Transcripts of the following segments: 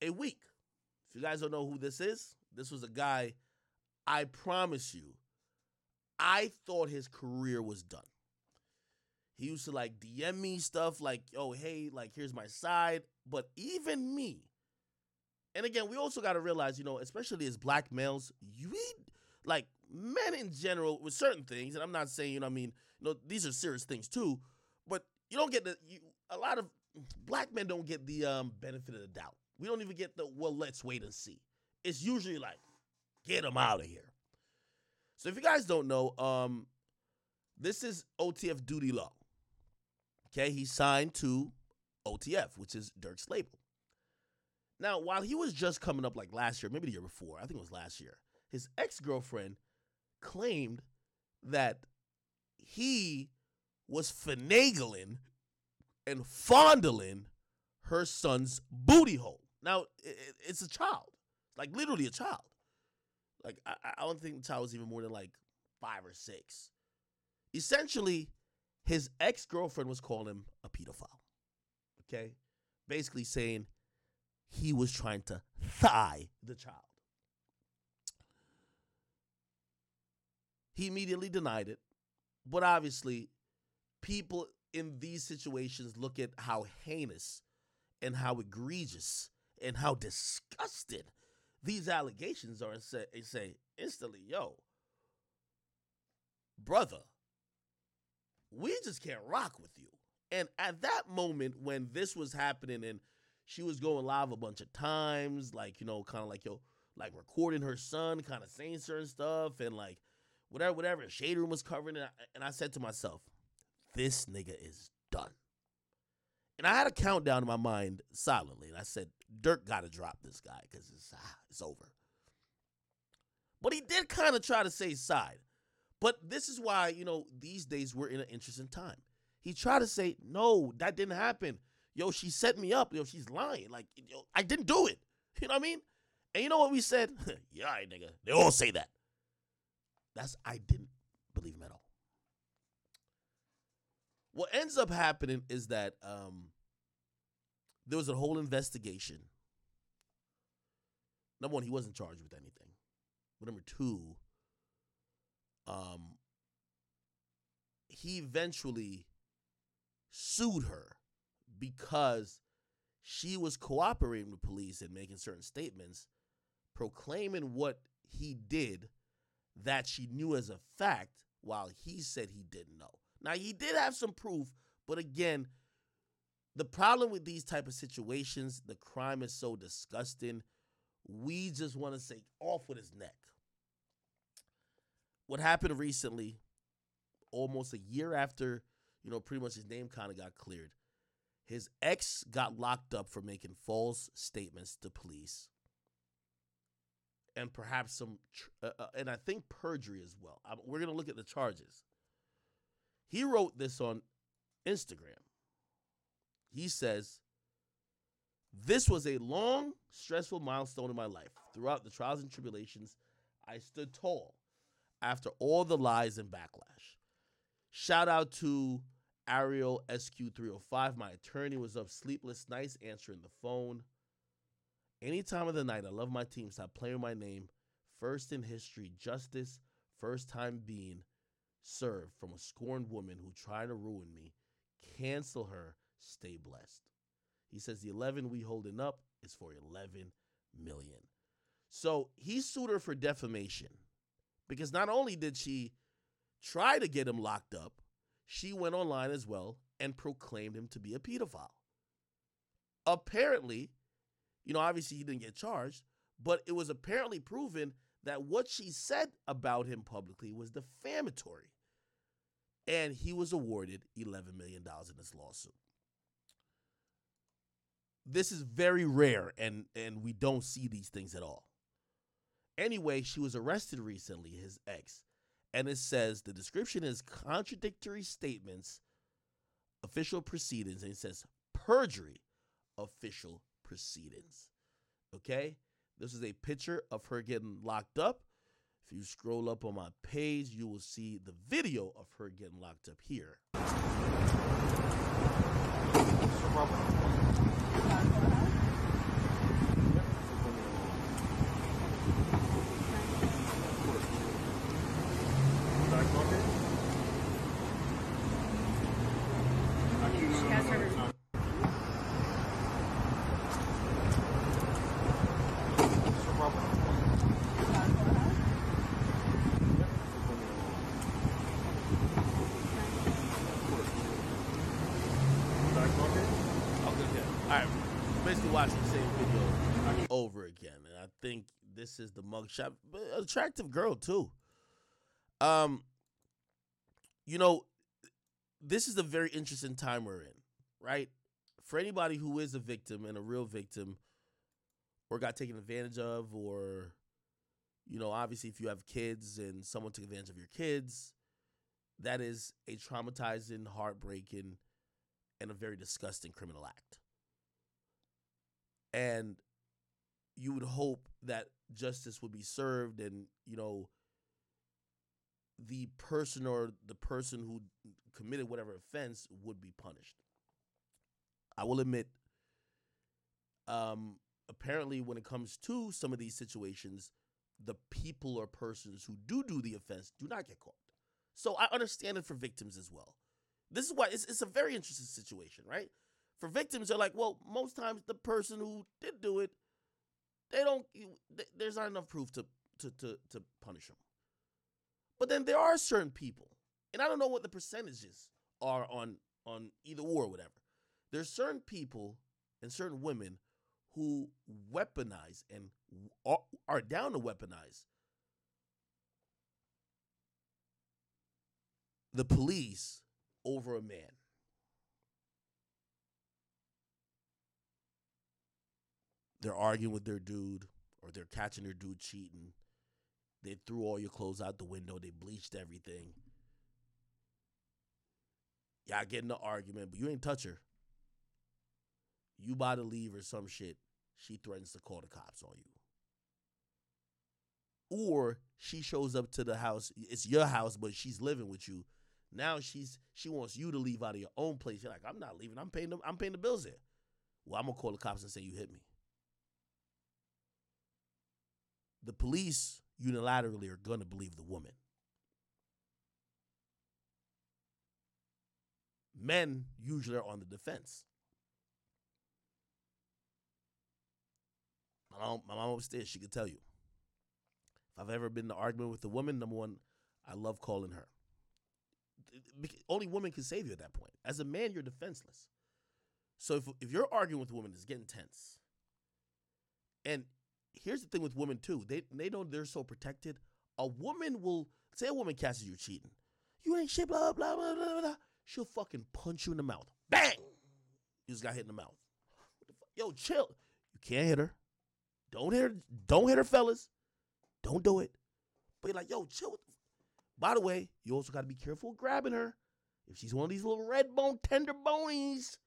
a week. If you guys don't know who this was a guy, I promise you, I thought his career was done. He used to like DM me stuff like, oh, hey, like, here's my side. But even me, and again, we also got to realize, especially as black males, like men in general with certain things, and I'm not saying, these are serious things too, but you don't get a lot of black men don't get the benefit of the doubt. We don't even get the, well, let's wait and see. It's usually like, get him out of here. So if you guys don't know, this is OTF Doodie Law. Okay, he signed to OTF, which is Dirk's label. Now, while he was just coming up like last year, maybe the year before, I think it was last year, his ex-girlfriend claimed that he was finagling and fondling her son's booty hole. Now, it's a child, like literally a child. Like, I don't think the child was even more than like 5 or 6. Essentially, his ex-girlfriend was calling him a pedophile, okay? Basically saying he was trying to thigh the child. He immediately denied it, but obviously, people in these situations look at how heinous and how egregious and how disgusted these allegations are and say instantly, yo, brother, we just can't rock with you. And at that moment when this was happening and she was going live a bunch of times, like, kind of like, like recording her son, kind of saying certain stuff and like whatever, Shade Room was covering it. And I said to myself, this nigga is done. And I had a countdown in my mind silently. And I said, Dirk got to drop this guy because it's over. But he did kind of try to say side. But this is why, these days we're in an interesting time. He tried to say, no, that didn't happen. Yo, she set me up. Yo, she's lying. Like, yo, I didn't do it. You know what I mean? And you know what we said? Yeah, all right, nigga. They all say that. I didn't believe him at all. What ends up happening is that there was a whole investigation. Number one, he wasn't charged with anything. But number two, he eventually sued her because she was cooperating with police and making certain statements, proclaiming what he did that she knew as a fact while he said he didn't know. Now, he did have some proof, but again, the problem with these type of situations, the crime is so disgusting, we just want to say off with his neck. What happened recently, almost a year after, pretty much his name kind of got cleared, his ex got locked up for making false statements to police and perhaps some, and I think perjury as well. We're going to look at the charges. He wrote this on Instagram. He says, this was a long, stressful milestone in my life. Throughout the trials and tribulations, I stood tall after all the lies and backlash. Shout out to Ariel SQ305. My attorney was up sleepless nights answering the phone. Any time of the night, I love my team. Stop playing with my name. First in history, justice. First time being served from a scorned woman who tried to ruin me. Cancel her. Stay blessed. He says the 11 we holding up is for 11 million. So he sued her for defamation because not only did she try to get him locked up, she went online as well and proclaimed him to be a pedophile. Apparently, obviously he didn't get charged, but it was apparently proven that what she said about him publicly was defamatory. And he was awarded $11 million in this lawsuit. This is very rare, and we don't see these things at all. Anyway, she was arrested recently, his ex, and it says the description is contradictory statements, official proceedings, and it says perjury, official proceedings. Okay? This is a picture of her getting locked up. If you scroll up on my page, you will see the video of her getting locked up here. Basically watching the same video over again, and I think this is the mugshot. But attractive girl too. Um, you know, this is a very interesting time we're in, right? For anybody who is a victim and a real victim, or got taken advantage of, or obviously if you have kids and someone took advantage of your kids, that is a traumatizing, heartbreaking, and a very disgusting criminal act. And you would hope that justice would be served and, the person who committed whatever offense would be punished. I will admit, apparently when it comes to some of these situations, the people or persons who do the offense do not get caught. So I understand it for victims as well. This is why it's a very interesting situation, right? For victims, they're like, well, most times the person who did do it, there's not enough proof to punish them. But then there are certain people, and I don't know what the percentages are on either or whatever. There's certain people and certain women who weaponize and are down to weaponize the police over a man. They're arguing with their dude, or they're catching their dude cheating. They threw all your clothes out the window. They bleached everything. Y'all get in the argument, but you ain't touch her. You about to leave or some shit. She threatens to call the cops on you. Or she shows up to the house. It's your house, but she's living with you. Now she wants you to leave out of your own place. You're like, I'm not leaving. I'm paying the bills here. Well, I'm gonna call the cops and say you hit me. The police unilaterally are gonna believe the woman. Men usually are on the defense. My mom upstairs, she could tell you. If I've ever been in an argument with a woman, number one, I love calling her. Only women can save you at that point. As a man, you're defenseless. So if you're arguing with a woman, it's getting tense. And here's the thing with women too. They know they're so protected. A woman will, say a woman catches you cheating. You ain't shit, blah, blah, blah, blah, blah. She'll fucking punch you in the mouth. Bang! You just got hit in the mouth. What the fuck? Yo, chill. You can't hit her. Don't hit her, fellas. Don't do it. But you're like, yo, chill. By the way, you also got to be careful grabbing her. If she's one of these little red bone, tender bonies,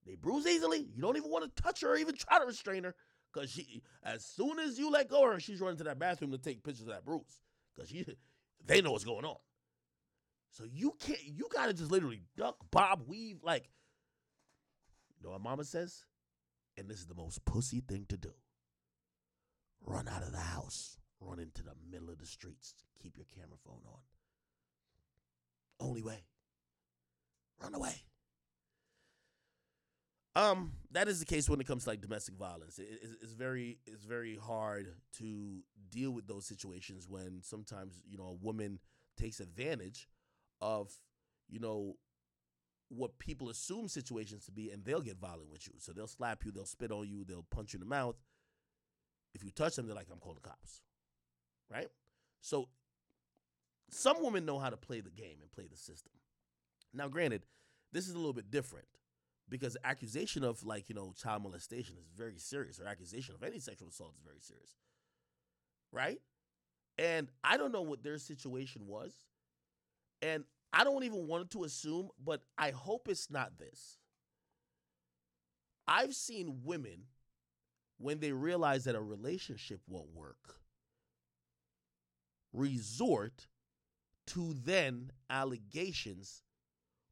they bruise easily. You don't even want to touch her or even try to restrain her. Because as soon as you let go of her, she's running to that bathroom to take pictures of that bruise. Because they know what's going on. So you got to just literally duck, bob, weave. Like, you know what mama says? And this is the most pussy thing to do. Run out of the house. Run into the middle of the streets. Keep your camera phone on. Only way. Run away. That is the case when it comes to like domestic violence. It's very hard to deal with those situations when sometimes, a woman takes advantage of, what people assume situations to be, and they'll get violent with you. So they'll slap you, they'll spit on you, they'll punch you in the mouth. If you touch them, they're like, I'm calling the cops. Right? So some women know how to play the game and play the system. Now, granted, this is a little bit different because accusation of child molestation is very serious, or accusation of any sexual assault is very serious. Right? And I don't know what their situation was. And I don't even want to assume, but I hope it's not this. I've seen women, when they realize that a relationship won't work, resort to then allegations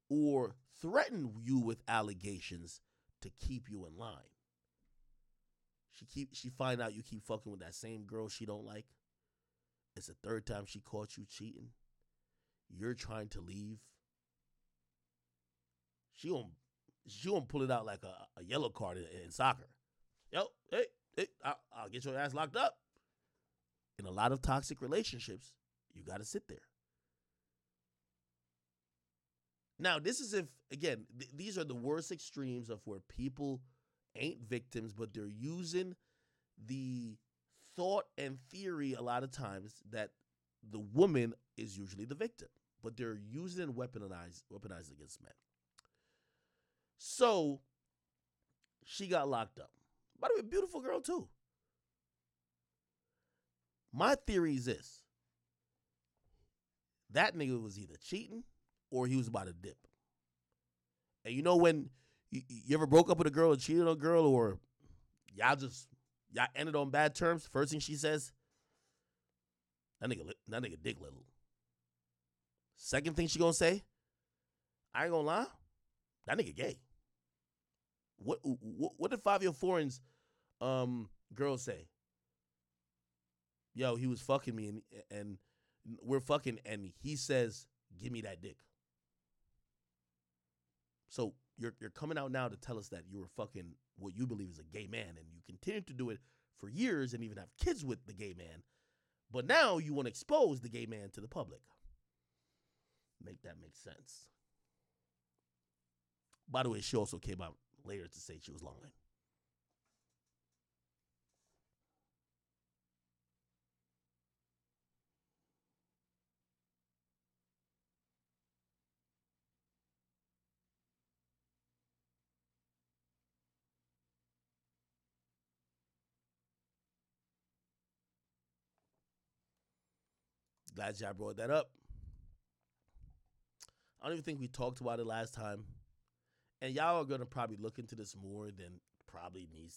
or threaten you with allegations to keep you in line. She find out you keep fucking with that same girl she don't like. It's the third time she caught you cheating. You're trying to leave. She gonna pull it out like a yellow card in soccer. Yo, hey, I'll get your ass locked up. In a lot of toxic relationships, you got to sit there. Now, this is if, again, these are the worst extremes of where people ain't victims, but they're using the thought and theory a lot of times that the woman is usually the victim, but they're using and weaponized against men. So she got locked up. By the way, beautiful girl too. My theory is this: that nigga was either cheating or he was about to dip. And you know when you ever broke up with a girl or cheated on a girl, or y'all ended on bad terms, first thing she says, that nigga dick little. Second thing she gonna say, I ain't gonna lie, that nigga gay. What did 5-year foreign's girl say? Yo, he was fucking me and we're fucking and he says, give me that dick. So you're coming out now to tell us that you were fucking what you believe is a gay man, and you continue to do it for years and even have kids with the gay man. But now you want to expose the gay man to the public. Make that make sense. By the way, she also came out later to say she was lying. Glad y'all brought that up. I don't even think we talked about it last time. And y'all are going to probably look into this more than probably needs